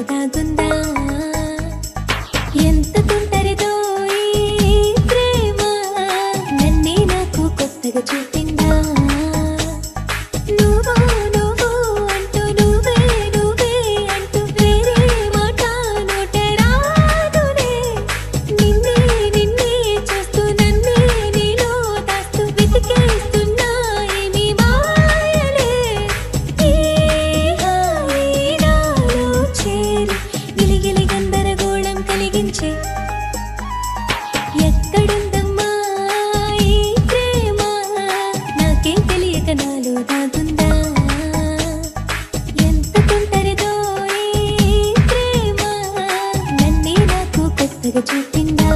దాగుందా ఎంత తుంటరిదో ఈ ప్రేమ నన్నే నాకు కొత్తగా చూపిందా నువ్వు నువ్వు అంటూ నువ్వే నువ్వే అంటూ వేరే మాట నోట రాదులే నిన్నే నిన్నే చూస్తూ నన్నే నీలో దాస్తూ వెతికేస్తున్నా ఏమీ మాయలే ఈ హాయి నాలో చేరి గిలిగిలి గందరగోళం కలిగించే ఎక్కడుందమ్మా ఈ ప్రేమ నాకేం తెలియక నాలో దాగుందా ఎంత తుంటరిదో ఈ ప్రేమ నన్నే నాకు కొత్తగా చూపిందా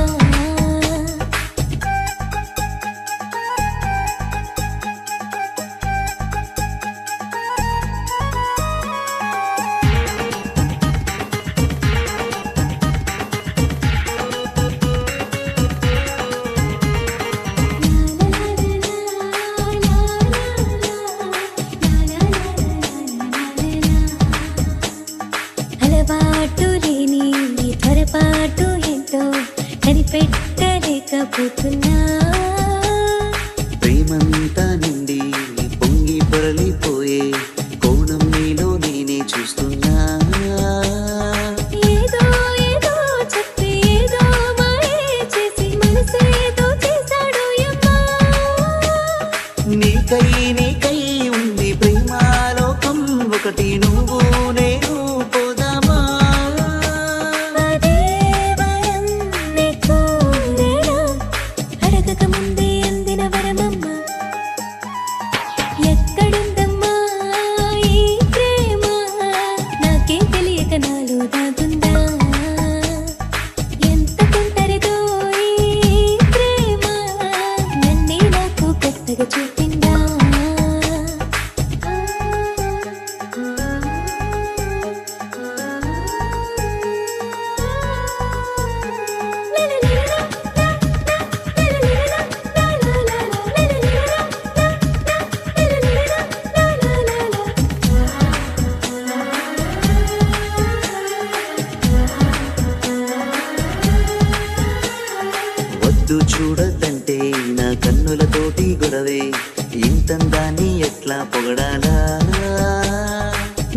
అలవాటు లేని నీ త్వరపాటు ఏంటో కనిపెట్టలేకపోతున్నా ప్రేమంతా నిండి పొంగి పొరలిపోయే కోణం నీలో నేనే చూస్తున్నా ఏదో ఏదో చెప్పి ఏదో మాయే చేసి మనసేదో చేశాడు యమ్మా నీకై ఉంది ప్రేమాలోకం ఒకటి నువ్వు నేను పోదామా అదే వరం నే కోరేనా అడగక ముందే అందిన వరమమ్మ ఎక్కడుందమ్మా ఈ ప్రేమ నాకేం తెలియక నాలో దాగుందా ఎంత తుంటరిదో ఈ ప్రేమ నన్నే నాకు కొత్తగా చూపిందా వద్దు చూడద్దంటే నా కన్నులతోటి గొడవే ఇంతందాన్ని ఎట్లా పొగడాలా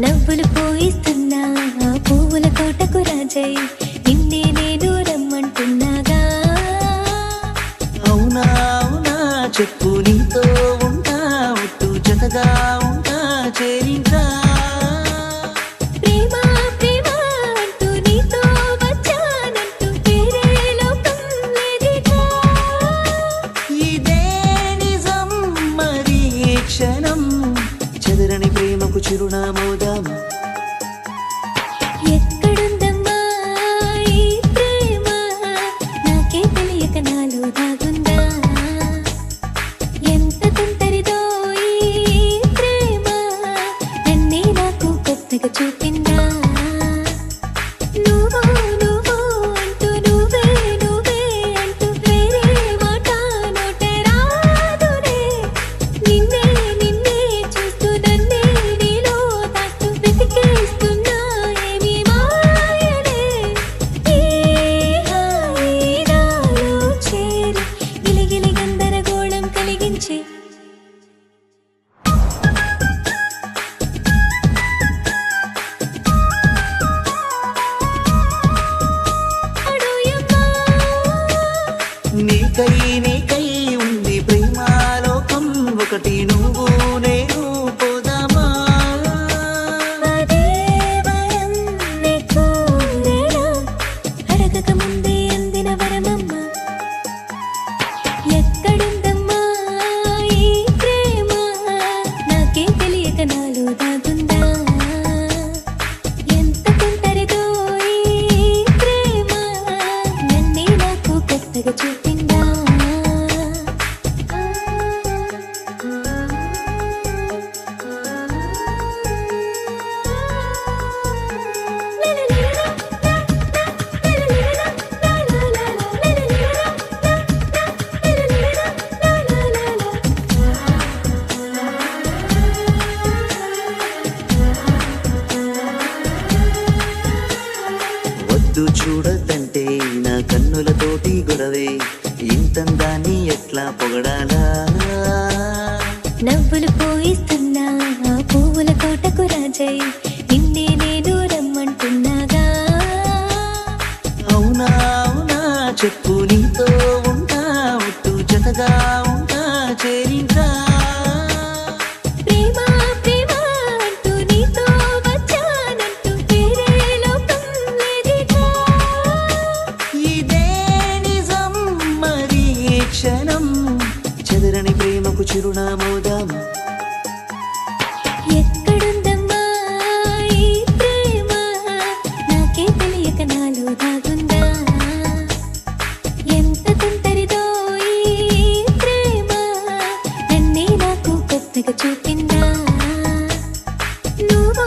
నవ్వులు పోయిస్తున్నా ఆ పువ్వుల కోటకు రాజై నిన్నే నేను రమ్మంటున్నాగా అవునా అవునా చెప్పు నీతో ఉంటా ఒట్టు జతగా ఉంటా చేరింటా ప్రేమ ప్రేమ అంటూ నీతో వచ్చానంటూ వేరే లోకం లేదిగా ఇదే నిజం మరి ఈ క్షణం చెదరని ప్రేమకు చిరునామోదామా పొద్దు చూడద్దంటే నా కన్నులతోటి గొడవే, ఇంతందాన్ని ఎట్లా పొగడాలా? నవ్వులు పోయిస్తున్నా ఆ పువ్వుల తోటకు రాజై, నిన్నే నేను రమ్మంటున్నాగా. అవునా అవునా చెప్పు, నీతో ఉంటా ఒట్టు జతగా ఉంటా చేరింకా. ప్రేమ ప్రేమ అంటూ నీతో వచ్చానంటూ వేరే లోకం లేదిగా. ఇదే నిజం మరి ఈ క్షణం, చెదరని ప్రేమకు చిరునామోదామా?